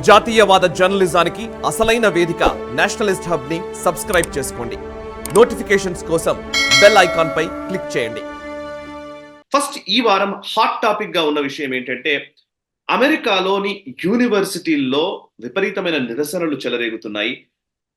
జాతీయవాద జర్నలిజానికి అసలైన వేదిక నేషనలిస్ట్ హబ్ ని సబ్స్క్రైబ్ చేసుకోండి. నోటిఫికేషన్స్ కోసం బెల్ ఐకాన్ పై క్లిక్ చేయండి. ఫస్ట్ ఈ వారం హాట్ టాపిక్ గా ఉన్న విషయం ఏంటంటే అమెరికాలోని యూనివర్సిటీల్లో విపరీతమైన నిరసనలు చెలరేగుతున్నాయి.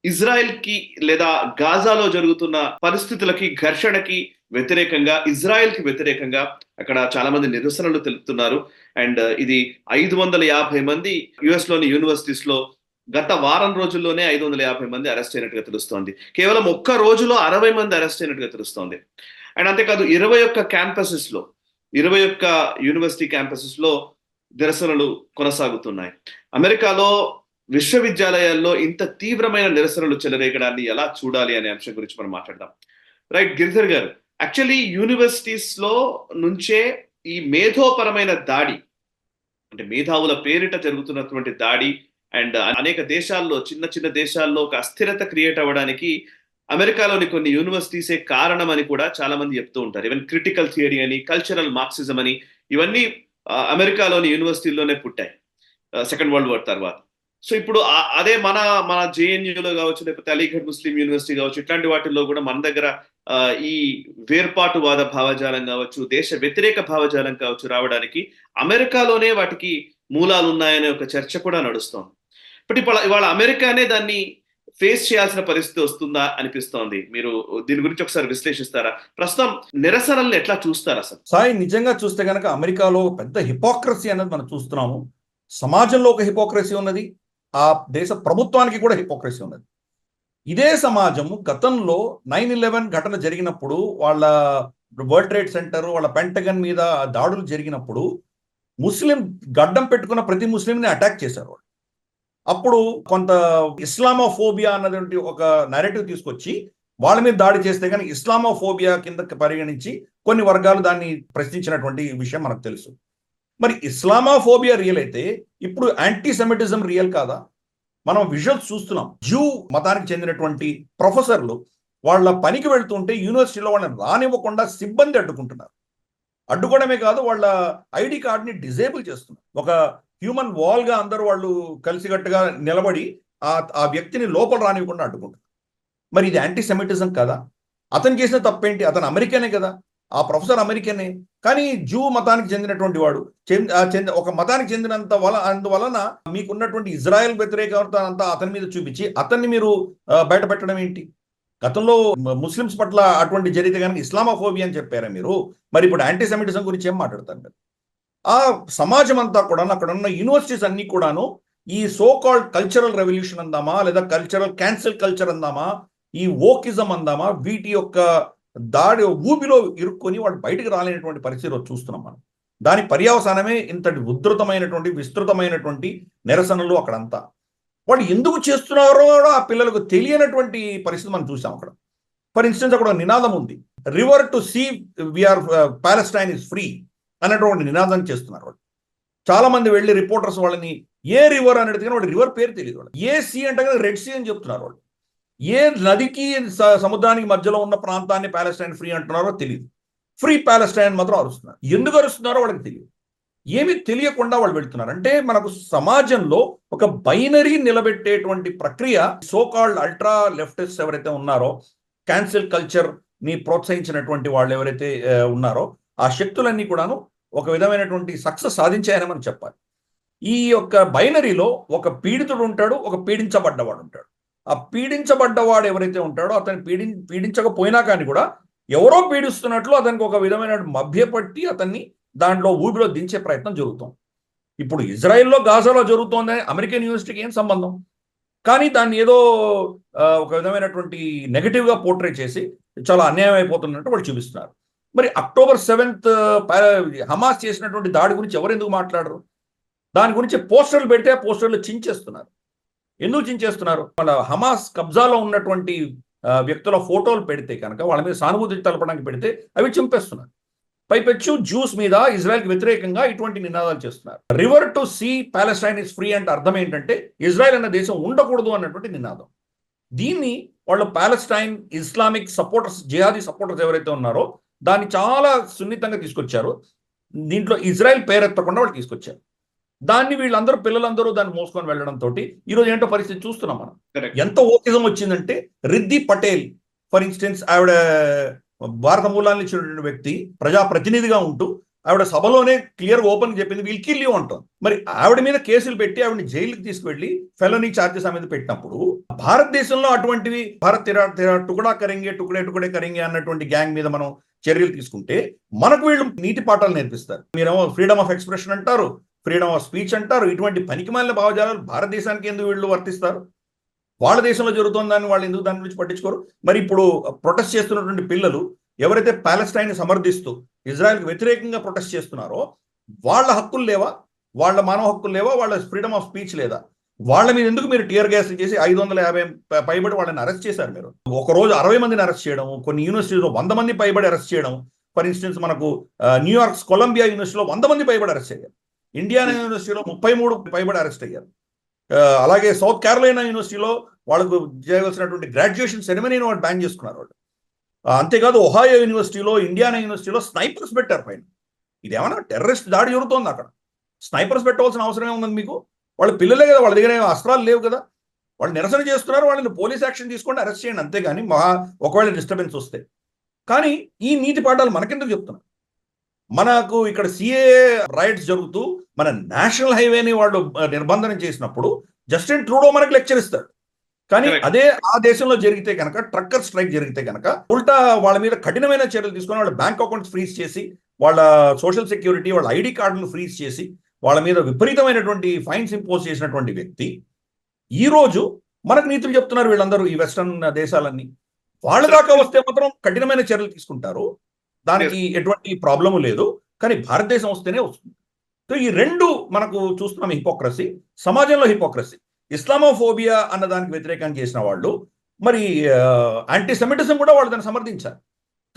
ఇజ్రాయెల్ కి లేదా గాజాలో జరుగుతున్న పరిస్థితులకి ఘర్షణకి వ్యతిరేకంగా, ఇజ్రాయెల్ కి వ్యతిరేకంగా అక్కడ చాలా మంది నిరసనలు తెలుపుతున్నారు. అండ్ ఇది 550 మంది యుఎస్ లోని యూనివర్సిటీస్ లో గత వారం రోజుల్లోనే 550 మంది అరెస్ట్ అయినట్టుగా తెలుస్తోంది. కేవలం ఒక్క రోజులో 60 మంది అరెస్ట్ అయినట్టుగా తెలుస్తోంది. అండ్ అంతేకాదు 21 క్యాంపసెస్ లో 21 యూనివర్సిటీ క్యాంపసెస్ లో నిరసనలు కొనసాగుతున్నాయి. అమెరికాలో విశ్వవిద్యాలయాల్లో ఇంత తీవ్రమైన నిరసనలు చెలరేగడాన్ని ఎలా చూడాలి అనే అంశం గురించి మనం మాట్లాడదాం. రైట్ గిరిధర్ గారు, యాక్చువల్లీ యూనివర్సిటీస్ లో నుంచే ఈ మేధోపరమైన దాడి, అంటే మేధావుల పేరిట జరుగుతున్నటువంటి దాడి అండ్ అనేక దేశాల్లో, చిన్న చిన్న దేశాల్లో ఒక అస్థిరత క్రియేట్ అవ్వడానికి అమెరికాలోని కొన్ని యూనివర్సిటీసే కారణం అని కూడా చాలా మంది చెప్తూ ఉంటారు. ఈవెన్ క్రిటికల్ థియరీ అని, కల్చరల్ మార్క్సిజం అని, ఇవన్నీ అమెరికాలోని యూనివర్సిటీల్లోనే పుట్టాయి సెకండ్ వరల్డ్ వార్ తర్వాత. సో ఇప్పుడు అదే మన జేఎన్యూలో కావచ్చు, లేకపోతే అలీగఢ్ ముస్లిం యూనివర్సిటీ కావచ్చు, ఇట్లాంటి వాటిల్లో కూడా మన దగ్గర ఈ వేర్పాటువాద భావజాలం కావచ్చు, దేశ వ్యతిరేక భావజాలం కావచ్చు రావడానికి అమెరికాలోనే వాటికి మూలాలు ఉన్నాయనే ఒక చర్చ కూడా నడుస్తోంది. బట్ ఇవాళ అమెరికానే దాన్ని ఫేస్ చేయాల్సిన పరిస్థితి వస్తుందా అనిపిస్తోంది. మీరు దీని గురించి ఒకసారి విశ్లేషిస్తారా? ప్రస్తుతం నిరసనల్ని ఎట్లా చూస్తారు అసలు? సాయి, నిజంగా చూస్తే కనుక అమెరికాలో పెద్ద హిపోక్రసీ అనేది మనం చూస్తున్నాము. సమాజంలో ఒక హిపోక్రసీ ఉన్నది, ఆ దేశ ప్రభుత్వానికి కూడా హిపోక్రసీ ఉన్నది. ఇదే సమాజము గతంలో 9/11 ఘటన జరిగినప్పుడు, వాళ్ళ వరల్డ్ ట్రేడ్ సెంటర్, వాళ్ళ పెంటగన్ మీద దాడులు జరిగినప్పుడు ముస్లిం గడ్డం పెట్టుకున్న ప్రతి ముస్లింని అటాక్ చేశారు వాళ్ళు. అప్పుడు కొంత ఇస్లామోఫోబియా అన్నటువంటి ఒక నెరేటివ్ తీసుకొచ్చి వాళ్ళ మీద దాడి చేస్తే కానీ ఇస్లామోఫోబియా కింద పరిగణించి కొన్ని వర్గాలు దాన్ని ప్రశ్నించినటువంటి విషయం మనకు తెలుసు. మరి ఇస్లామోఫోబియా రియల్ అయితే ఇప్పుడు యాంటీ సెమిటిజం రియల్ కాదా? మనం విజువల్స్ చూస్తున్నాం. జూ మతానికి చెందినటువంటి ప్రొఫెసర్లు వాళ్ళ పనికి వెళ్తుంటే యూనివర్సిటీలో వాళ్ళని రానివ్వకుండా సిబ్బంది అడ్డుకుంటున్నారు. అడ్డుకోవడమే కాదు, వాళ్ళ ఐడి కార్డ్ని డిజేబుల్ చేస్తున్నారు. ఒక హ్యూమన్ వాల్గా అందరూ వాళ్ళు కలిసికట్టుగా నిలబడి ఆ వ్యక్తిని లోపల రానివ్వకుండా అడ్డుకుంటున్నారు. మరి ఇది యాంటీ సెమిటిజం కదా? అతను చేసిన తప్పేంటి? అతను అమెరికనే కదా, ఆ ప్రొఫెసర్ అమెరికనే. కానీ జూ మతానికి చెందినటువంటి వాడు ఒక మతానికి అందువలన మీకున్నటువంటి ఇజ్రాయెల్ వ్యతిరేకత అంతా అతని మీద చూపించి అతన్ని మీరు బయట పెట్టడం ఏంటి? గతంలో ముస్లిమ్స్ పట్ల అటువంటి జరిగితే కనుక ఇస్లామోఫోబియా అని చెప్పారా మీరు? మరి ఇప్పుడు యాంటీ సెమిటిజం గురించి ఏం మాట్లాడతారు మీరు? ఆ సమాజం అంతా కూడా, అక్కడ ఉన్న యూనివర్సిటీస్ అన్ని కూడాను ఈ సో కాల్డ్ కల్చరల్ రెవల్యూషన్ అందామా, లేదా కల్చరల్ క్యాన్సిల్ కల్చర్ అందామా, ఈ వోకిజం అందామా, వీటి యొక్క దాడి ఊబిలో ఇరుక్కొని వాళ్ళు బయటకు రాలేనటువంటి పరిస్థితి చూస్తున్నాం మనం. దాని పర్యవసానమే ఇంతటి ఉధృతమైనటువంటి, విస్తృతమైనటువంటి నిరసనలు అక్కడంతా. వాళ్ళు ఎందుకు చేస్తున్నారో కూడా ఆ పిల్లలకు తెలియనటువంటి పరిస్థితి మనం చూసాం అక్కడ. ఫర్ ఇన్స్టెన్స్ అక్కడ నినాదం ఉంది, river to sea we are Palestine is free అనేటువంటి నినాదం చేస్తున్నారు వాళ్ళు. చాలా మంది వెళ్ళి రిపోర్టర్స్ వాళ్ళని ఏ రివర్ అనేది కానీ వాడు రివర్ పేరు తెలియదు వాళ్ళు. ఏ సీ అంటే కానీ రెడ్ సీ అని చెప్తున్నారు వాళ్ళు. ఏ నదికి సముద్రానికి మధ్యలో ఉన్న ప్రాంతాన్ని పాలెస్టైన్ ఫ్రీ అంటున్నారో తెలియదు. ఫ్రీ పాలెస్టైన్ మాత్రం అరుస్తున్నారు. ఎందుకు అరుస్తున్నారో వాళ్ళకి తెలియదు. ఏమీ తెలియకుండా వాళ్ళు వెళ్తున్నారు. అంటే మనకు సమాజంలో ఒక బైనరీ నిలబెట్టేటువంటి ప్రక్రియ సోకాల్డ్ అల్ట్రా లెఫ్టిస్ట్ ఎవరైతే ఉన్నారో, క్యాన్సిల్ కల్చర్ ని ప్రోత్సహించినటువంటి వాళ్ళు ఎవరైతే ఉన్నారో, ఆ శక్తులన్నీ కూడాను ఒక విధమైనటువంటి సక్సెస్ సాధించాయని మనం చెప్పాలి. ఈ యొక్క బైనరీలో ఒక పీడితుడు ఉంటాడు, ఒక పీడించబడ్డవాడు ఉంటాడు. ఆ పీడించబడ్డవాడు ఎవరైతే ఉంటాడో అతను పీడించకపోయినా కానీ కూడా ఎవరో పీడిస్తున్నట్లు అతనికి ఒక విధమైన మభ్యపట్టి అతన్ని దాంట్లో ఊబిలో దించే ప్రయత్నం జరుగుతుంది. ఇప్పుడు ఇజ్రాయెల్లో గాజాలో జరుగుతోందని అమెరికన్ యూనివర్సిటీకి ఏం సంబంధం? కానీ దాన్ని ఏదో ఒక విధమైనటువంటి నెగటివ్గా పోర్ట్రే చేసి చాలా అన్యాయం అయిపోతున్నట్టు వాళ్ళు చూపిస్తున్నారు. మరి October 7th హమాస్ చేసినటువంటి దాడి గురించి ఎవరు ఎందుకు మాట్లాడరు? దాని గురించి పోస్టర్లు పెడితే ఆ పోస్టర్లు చించేస్తున్నారు. ఎందుకు చించేస్తున్నారు? వాళ్ళ హమాస్ కబ్జాలో ఉన్నటువంటి వ్యక్తుల ఫోటోలు పెడితే కనుక, వాళ్ళ మీద సానుభూతి తెలపడానికి పెడితే అవి చింపేస్తున్నారు. పైపెచ్చు జ్యూస్ మీద ఇజ్రాయెల్కి వ్యతిరేకంగా ఇటువంటి నినాదాలు చేస్తున్నారు. River to sea Palestine is free అంటే అర్థం ఏంటంటే ఇజ్రాయెల్ అన్న దేశం ఉండకూడదు అన్నటువంటి నినాదం. దీన్ని వాళ్ళు Palestine Islamic supporters, jihadi supporters ఎవరైతే ఉన్నారో దాన్ని చాలా సున్నితంగా తీసుకొచ్చారు. దీంట్లో ఇజ్రాయెల్ పేరెత్తకుండా వాళ్ళు తీసుకొచ్చారు. దాన్ని వీళ్ళందరూ పిల్లలందరూ దాన్ని మోసుకొని వెళ్ళడం తోటి ఈరోజు ఏంటో పరిస్థితి చూస్తున్నాం మనం. Correct. ఎంత ఓకిజం వచ్చిందంటే రిద్ది పటేల్ ఫర్ ఇన్స్టెన్స్ ఆవిడ భారత మూలాన్ని ఇచ్చినటువంటి వ్యక్తి, ప్రజాప్రతినిధిగా ఉంటూ ఆవిడ సభలోనే క్లియర్ ఓపెన్ చెప్పింది వీల్ కిల్ యూ అంటాం. మరి ఆవిడ మీద కేసులు పెట్టి ఆవిడని జైలుకి తీసుకువెళ్ళి ఫెలనీ ఛార్జెస్ మీద పెట్టినప్పుడు భారతదేశంలో అటువంటివి భారత్ టుకడా కరెంగే టుకడే కరెంగే అన్నటువంటి గ్యాంగ్ మీద మనం చర్యలు తీసుకుంటే మనకు వీళ్ళు నీతి పాఠాలు నేర్పిస్తారు. మీరేమో ఫ్రీడమ్ ఆఫ్ ఎక్స్ప్రెషన్ అంటారు, ఫ్రీడమ్ ఆఫ్ స్పీచ్ అంటారు. ఇటువంటి పనికిమాలిన భావజాలాలు భారతదేశానికి ఎందుకు వీళ్ళు వర్తిస్తారు? వాళ్ళ దేశంలో జరుగుతుందని వాళ్ళు ఎందుకు దాని గురించి పట్టించుకోరు? మరి ఇప్పుడు ప్రొటెస్ట్ చేస్తున్నటువంటి పిల్లలు ఎవరైతే పాలెస్టైన్ సమర్థిస్తూ ఇజ్రాయెల్కి వ్యతిరేకంగా ప్రొటెస్ట్ చేస్తున్నారో వాళ్ళ హక్కులు లేవా? వాళ్ళ మానవ హక్కులు లేవా? వాళ్ళ ఫ్రీడమ్ ఆఫ్ స్పీచ్ లేదా? వాళ్ళ మీద ఎందుకు మీరు టియర్ గ్యాస్ చేసి 550 పైబడి వాళ్ళని అరెస్ట్ చేశారు? మీరు ఒక రోజు 60 మందిని అరెస్ట్ చేయడం, కొన్ని యూనివర్సిటీలో 100 మంది పైబడి అరెస్ట్ చేయడం. ఫర్ ఇన్స్టెన్స్ మనకు న్యూయార్క్ కొలంబియా యూనివర్సిటీలో 100 మంది పైబడి అరెస్ట్ అయ్యారు. ఇండియానా యూనివర్సిటీలో 33 పైబడి అరెస్ట్ అయ్యారు. అలాగే సౌత్ క్యారోలైనా యూనివర్సిటీలో వాళ్ళకు చేయవలసినటువంటి గ్రాడ్యుయేషన్ సెరమనీని వాళ్ళు బ్యాన్ చేసుకున్నారు వాళ్ళు. అంతేకాదు ఒహాయో యూనివర్సిటీలో, ఇండియానా యూనివర్సిటీలో స్నైపర్స్ పెట్టారు పైన. ఇదేమన్నా టెర్రరిస్ట్ దాడి జరుగుతోంది అక్కడ? స్నైపర్స్ పెట్టవలసిన అవసరమే ఉన్నది మీకు? వాళ్ళ పిల్లలే కదా, వాళ్ళ దగ్గర అస్త్రాలు లేవు కదా. వాళ్ళు నిరసన చేస్తున్నారు, వాళ్ళని పోలీస్ యాక్షన్ తీసుకోండి, అరెస్ట్ చేయండి, అంతేగాని ఒకవేళ డిస్టర్బెన్స్ వస్తే. కానీ ఈ నీతి పాఠాలు మనకెందుకు చెప్తున్నారు? మనకు ఇక్కడ సిఏఏ రైట్స్ జరుగుతూ మన నేషనల్ హైవేని వాళ్ళు నిర్బంధనం చేసినప్పుడు జస్టిన్ ట్రూడో మనకు లెక్చర్ ఇస్తాడు. కానీ అదే ఆ దేశంలో జరిగితే కనుక, ట్రక్కర్ స్ట్రైక్ జరిగితే కనుక ఉల్టా వాళ్ళ మీద కఠినమైన చర్యలు తీసుకొని వాళ్ళ బ్యాంక్ అకౌంట్స్ ఫ్రీజ్ చేసి, వాళ్ళ సోషల్ సెక్యూరిటీ, వాళ్ళ ఐడి కార్డును ఫ్రీజ్ చేసి, వాళ్ళ మీద విపరీతమైనటువంటి ఫైన్స్ ఇంపోజ్ చేసినటువంటి వ్యక్తి ఈ రోజు మనకు నీతులు చెప్తున్నారు. వీళ్ళందరూ ఈ వెస్టర్న్ దేశాలన్నీ వాళ్ళ దాకా వస్తే మాత్రం కఠినమైన చర్యలు తీసుకుంటారు, దానికి ఎటువంటి ప్రాబ్లము లేదు. కానీ భారతదేశం వస్తేనే వస్తుంది. సో ఈ రెండు మనకు చూస్తున్నాం హిపోక్రసీ, సమాజంలో హిపోక్రసీ. ఇస్లామోఫోబియా అన్న దానికి వ్యతిరేకంగా చేసిన వాళ్ళు మరి యాంటీసెమిటిజం కూడా వాళ్ళు దాన్ని సమర్థించారు.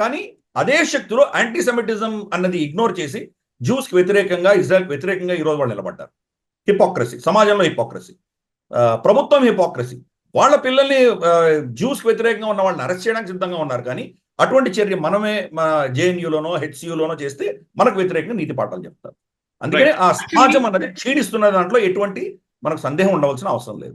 కానీ అదే శక్తులు యాంటీసెమిటిజం అన్నది ఇగ్నోర్ చేసి జ్యూస్కి వ్యతిరేకంగా, ఇజ్రాయెల్కి వ్యతిరేకంగా ఈరోజు వాళ్ళు నిలబడ్డారు. హిపోక్రసీ, సమాజంలో హిపోక్రసీ. ప్రభుత్వం హిపోక్రసీ. వాళ్ళ పిల్లల్ని జ్యూస్కి వ్యతిరేకంగా ఉన్న వాళ్ళని అరెస్ట్ చేయడానికి సిద్ధంగా ఉన్నారు. కానీ అటువంటి చర్య మనమే జేఎన్యూలోనో హెచ్సియూలోనో చేస్తే మనకు వ్యతిరేకంగా నీతి పాఠాలు చెప్తారు. అందుకనే ఆ సమాజం అన్నది క్షీణిస్తున్న దాంట్లో ఎటువంటి మనకు సందేహం ఉండవలసిన అవసరం లేదు.